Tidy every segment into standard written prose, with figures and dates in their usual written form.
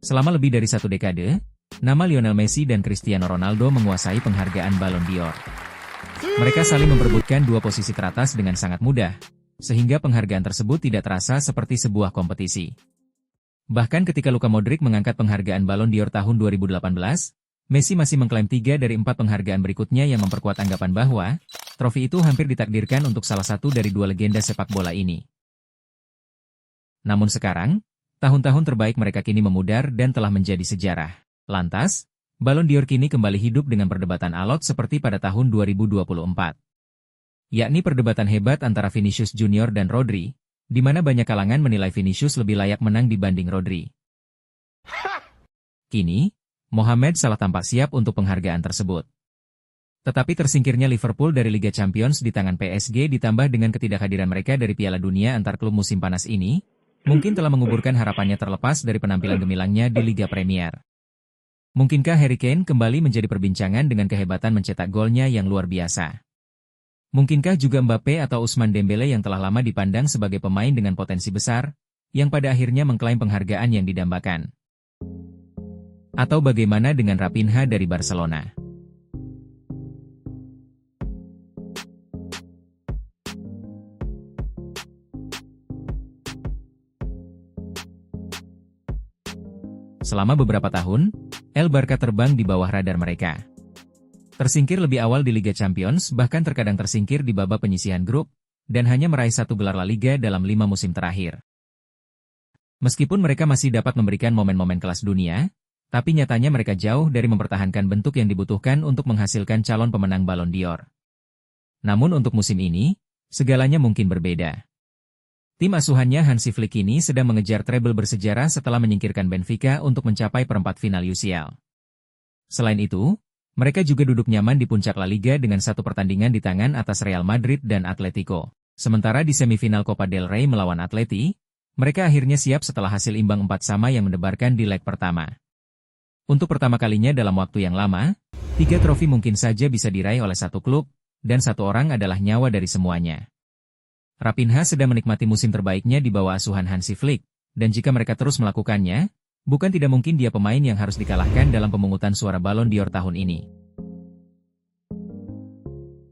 Selama lebih dari satu dekade, nama Lionel Messi dan Cristiano Ronaldo menguasai penghargaan Ballon d'Or. Mereka saling memperebutkan dua posisi teratas dengan sangat mudah, sehingga penghargaan tersebut tidak terasa seperti sebuah kompetisi. Bahkan ketika Luka Modric mengangkat penghargaan Ballon d'Or tahun 2018, Messi masih mengklaim 3 dari 4 penghargaan berikutnya yang memperkuat anggapan bahwa trofi itu hampir ditakdirkan untuk salah satu dari dua legenda sepak bola ini. Namun sekarang, tahun-tahun terbaik mereka kini memudar dan telah menjadi sejarah. Lantas, Ballon d'Or kini kembali hidup dengan perdebatan alot seperti pada tahun 2024. Yakni perdebatan hebat antara Vinicius Junior dan Rodri, di mana banyak kalangan menilai Vinicius lebih layak menang dibanding Rodri. Kini, Mohamed Salah tampak siap untuk penghargaan tersebut. Tetapi tersingkirnya Liverpool dari Liga Champions di tangan PSG ditambah dengan ketidakhadiran mereka dari Piala Dunia antar klub musim panas ini, mungkin telah menguburkan harapannya terlepas dari penampilan gemilangnya di Liga Premier. Mungkinkah Harry Kane kembali menjadi perbincangan dengan kehebatan mencetak golnya yang luar biasa? Mungkinkah juga Mbappe atau Ousmane Dembele yang telah lama dipandang sebagai pemain dengan potensi besar, yang pada akhirnya mengklaim penghargaan yang didambakan? Atau bagaimana dengan Raphinha dari Barcelona? Selama beberapa tahun, El Barca terbang di bawah radar mereka. Tersingkir lebih awal di Liga Champions, bahkan terkadang tersingkir di babak penyisihan grup, dan hanya meraih 1 gelar La Liga dalam 5 musim terakhir. Meskipun mereka masih dapat memberikan momen-momen kelas dunia, tapi nyatanya mereka jauh dari mempertahankan bentuk yang dibutuhkan untuk menghasilkan calon pemenang Ballon d'Or. Namun untuk musim ini, segalanya mungkin berbeda. Tim asuhannya Hansi Flick ini sedang mengejar treble bersejarah setelah menyingkirkan Benfica untuk mencapai perempat final UCL. Selain itu, mereka juga duduk nyaman di puncak La Liga dengan satu pertandingan di tangan atas Real Madrid dan Atletico. Sementara di semifinal Copa del Rey melawan Atleti, mereka akhirnya siap setelah hasil imbang 4-4 yang mendebarkan di leg pertama. Untuk pertama kalinya dalam waktu yang lama, 3 trofi mungkin saja bisa diraih oleh satu klub, dan satu orang adalah nyawa dari semuanya. Raphinha sedang menikmati musim terbaiknya di bawah asuhan Hansi Flick, dan jika mereka terus melakukannya, bukan tidak mungkin dia pemain yang harus dikalahkan dalam pemungutan suara Ballon d'Or tahun ini.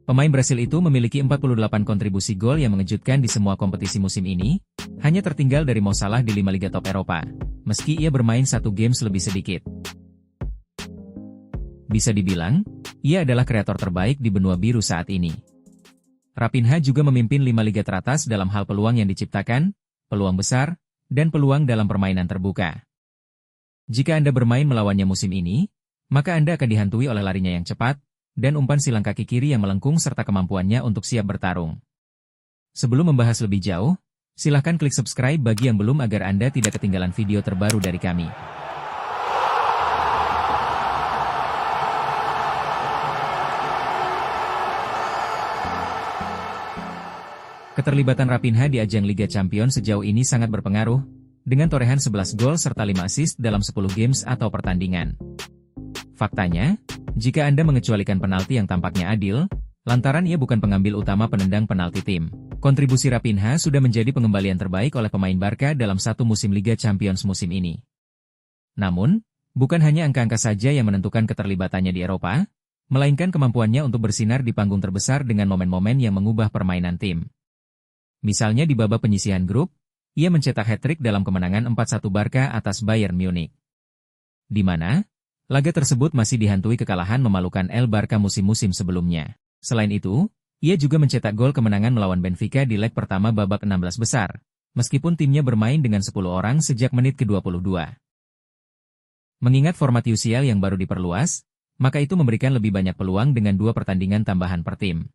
Pemain Brasil itu memiliki 48 kontribusi gol yang mengejutkan di semua kompetisi musim ini, hanya tertinggal dari Mo Salah di 5 liga top Eropa, meski ia bermain 1 games lebih sedikit. Bisa dibilang, ia adalah kreator terbaik di benua biru saat ini. Raphinha juga memimpin 5 liga teratas dalam hal peluang yang diciptakan, peluang besar, dan peluang dalam permainan terbuka. Jika Anda bermain melawannya musim ini, maka Anda akan dihantui oleh larinya yang cepat, dan umpan silang kaki kiri yang melengkung serta kemampuannya untuk siap bertarung. Sebelum membahas lebih jauh, silahkan klik subscribe bagi yang belum agar Anda tidak ketinggalan video terbaru dari kami. Keterlibatan Raphinha di ajang Liga Champions sejauh ini sangat berpengaruh, dengan torehan 11 gol serta 5 assist dalam 10 games atau pertandingan. Faktanya, jika Anda mengecualikan penalti yang tampaknya adil, lantaran ia bukan pengambil utama penendang penalti tim, kontribusi Raphinha sudah menjadi pengembalian terbaik oleh pemain Barca dalam satu musim Liga Champions musim ini. Namun, bukan hanya angka-angka saja yang menentukan keterlibatannya di Eropa, melainkan kemampuannya untuk bersinar di panggung terbesar dengan momen-momen yang mengubah permainan tim. Misalnya di babak penyisihan grup, ia mencetak hat-trick dalam kemenangan 4-1 Barca atas Bayern Munich. Di mana, laga tersebut masih dihantui kekalahan memalukan El Barca musim-musim sebelumnya. Selain itu, ia juga mencetak gol kemenangan melawan Benfica di leg pertama babak 16 besar, meskipun timnya bermain dengan 10 orang sejak menit ke-22. Mengingat format UCL yang baru diperluas, maka itu memberikan lebih banyak peluang dengan 2 pertandingan tambahan per tim.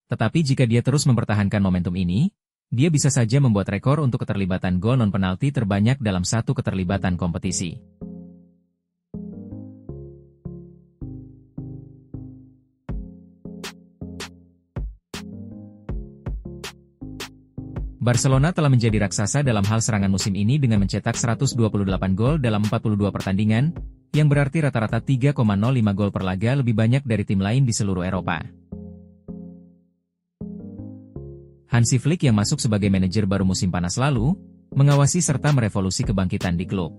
Tetapi jika dia terus mempertahankan momentum ini, dia bisa saja membuat rekor untuk keterlibatan gol non-penalti terbanyak dalam satu keterlibatan kompetisi. Barcelona telah menjadi raksasa dalam hal serangan musim ini dengan mencetak 128 gol dalam 42 pertandingan, yang berarti rata-rata 3,05 gol per laga lebih banyak dari tim lain di seluruh Eropa. Hansi Flick yang masuk sebagai manajer baru musim panas lalu, mengawasi serta merevolusi kebangkitan di klub.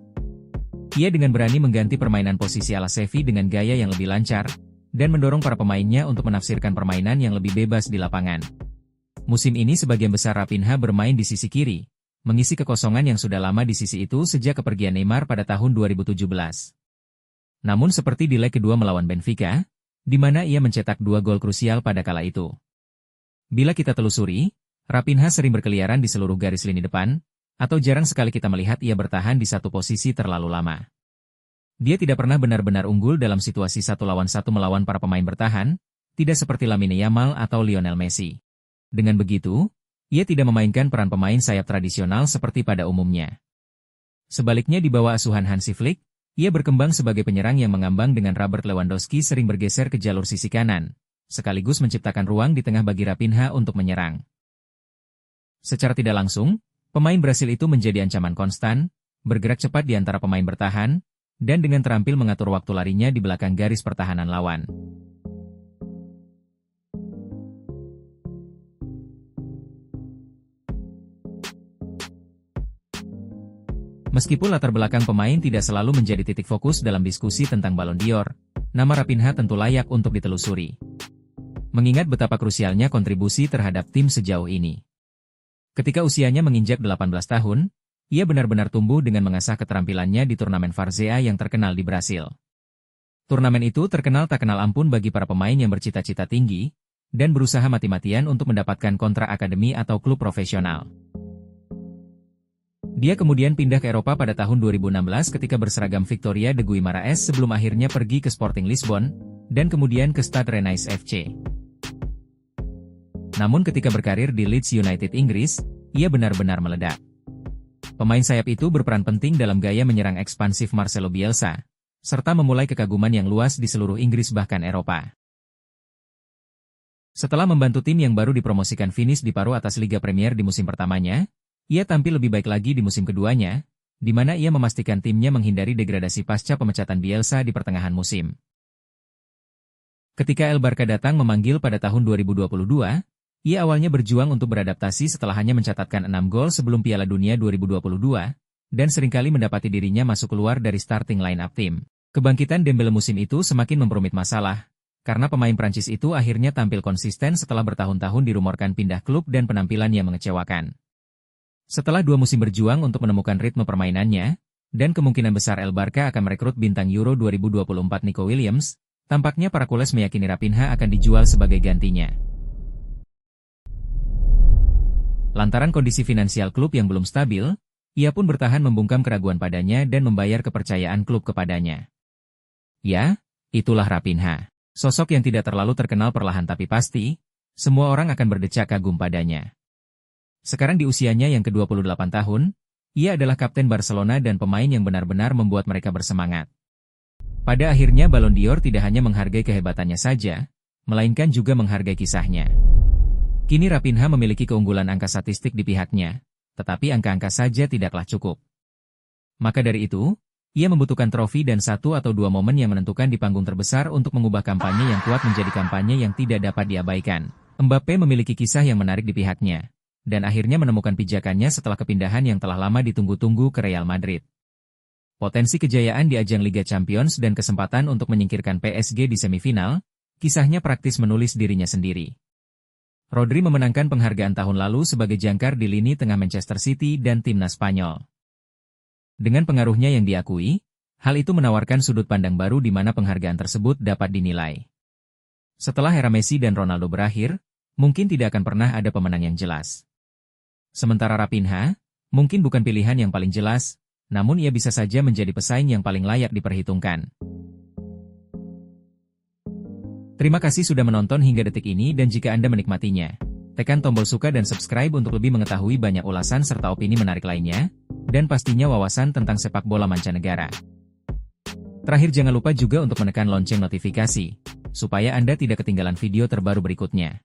Ia dengan berani mengganti permainan posisi ala Xavi dengan gaya yang lebih lancar, dan mendorong para pemainnya untuk menafsirkan permainan yang lebih bebas di lapangan. Musim ini sebagian besar Raphinha bermain di sisi kiri, mengisi kekosongan yang sudah lama di sisi itu sejak kepergian Neymar pada tahun 2017. Namun seperti di leg kedua melawan Benfica, di mana ia mencetak 2 gol krusial pada kala itu. Bila kita telusuri, Raphinha sering berkeliaran di seluruh garis lini depan, atau jarang sekali kita melihat ia bertahan di satu posisi terlalu lama. Dia tidak pernah benar-benar unggul dalam situasi 1 lawan 1 melawan para pemain bertahan, tidak seperti Lamine Yamal atau Lionel Messi. Dengan begitu, ia tidak memainkan peran pemain sayap tradisional seperti pada umumnya. Sebaliknya di bawah asuhan Hansi Flick, ia berkembang sebagai penyerang yang mengambang dengan Robert Lewandowski sering bergeser ke jalur sisi kanan, sekaligus menciptakan ruang di tengah bagi Raphinha untuk menyerang. Secara tidak langsung, pemain Brasil itu menjadi ancaman konstan, bergerak cepat di antara pemain bertahan, dan dengan terampil mengatur waktu larinya di belakang garis pertahanan lawan. Meskipun latar belakang pemain tidak selalu menjadi titik fokus dalam diskusi tentang Ballon d'Or, nama Raphinha tentu layak untuk ditelusuri. Mengingat betapa krusialnya kontribusi terhadap tim sejauh ini. Ketika usianya menginjak 18 tahun, ia benar-benar tumbuh dengan mengasah keterampilannya di turnamen Várzea yang terkenal di Brasil. Turnamen itu terkenal tak kenal ampun bagi para pemain yang bercita-cita tinggi, dan berusaha mati-matian untuk mendapatkan kontrak akademi atau klub profesional. Dia kemudian pindah ke Eropa pada tahun 2016 ketika berseragam Victoria de Guimaraes sebelum akhirnya pergi ke Sporting Lisbon, dan kemudian ke Stade Rennais FC. Namun ketika berkarir di Leeds United Inggris, ia benar-benar meledak. Pemain sayap itu berperan penting dalam gaya menyerang ekspansif Marcelo Bielsa, serta memulai kekaguman yang luas di seluruh Inggris bahkan Eropa. Setelah membantu tim yang baru dipromosikan finish di paruh atas Liga Premier di musim pertamanya, ia tampil lebih baik lagi di musim keduanya, di mana ia memastikan timnya menghindari degradasi pasca pemecatan Bielsa di pertengahan musim. Ketika El Barca datang memanggil pada tahun 2022, ia awalnya berjuang untuk beradaptasi setelah hanya mencatatkan 6 gol sebelum Piala Dunia 2022, dan seringkali mendapati dirinya masuk keluar dari starting line-up tim. Kebangkitan Dembele musim itu semakin memperumit masalah, karena pemain Prancis itu akhirnya tampil konsisten setelah bertahun-tahun dirumorkan pindah klub dan penampilan yang mengecewakan. Setelah 2 musim berjuang untuk menemukan ritme permainannya, dan kemungkinan besar El Barca akan merekrut bintang Euro 2024 Nico Williams, tampaknya para Culés meyakini Raphinha akan dijual sebagai gantinya. Lantaran kondisi finansial klub yang belum stabil, ia pun bertahan membungkam keraguan padanya dan membayar kepercayaan klub kepadanya. Ya, itulah Raphinha. Sosok yang tidak terlalu terkenal perlahan tapi pasti, semua orang akan berdecak kagum padanya. Sekarang di usianya yang ke-28 tahun, ia adalah kapten Barcelona dan pemain yang benar-benar membuat mereka bersemangat. Pada akhirnya Ballon d'Or tidak hanya menghargai kehebatannya saja, melainkan juga menghargai kisahnya. Kini Raphinha memiliki keunggulan angka statistik di pihaknya, tetapi angka-angka saja tidaklah cukup. Maka dari itu, ia membutuhkan trofi dan 1 atau 2 momen yang menentukan di panggung terbesar untuk mengubah kampanye yang kuat menjadi kampanye yang tidak dapat diabaikan. Mbappe memiliki kisah yang menarik di pihaknya, dan akhirnya menemukan pijakannya setelah kepindahan yang telah lama ditunggu-tunggu ke Real Madrid. Potensi kejayaan di ajang Liga Champions dan kesempatan untuk menyingkirkan PSG di semifinal, kisahnya praktis menulis dirinya sendiri. Rodri memenangkan penghargaan tahun lalu sebagai jangkar di lini tengah Manchester City dan timnas Spanyol. Dengan pengaruhnya yang diakui, hal itu menawarkan sudut pandang baru di mana penghargaan tersebut dapat dinilai. Setelah era Messi dan Ronaldo berakhir, mungkin tidak akan pernah ada pemenang yang jelas. Sementara Raphinha, mungkin bukan pilihan yang paling jelas, namun ia bisa saja menjadi pesaing yang paling layak diperhitungkan. Terima kasih sudah menonton hingga detik ini dan jika Anda menikmatinya, tekan tombol suka dan subscribe untuk lebih mengetahui banyak ulasan serta opini menarik lainnya, dan pastinya wawasan tentang sepak bola mancanegara. Terakhir jangan lupa juga untuk menekan lonceng notifikasi, supaya Anda tidak ketinggalan video terbaru berikutnya.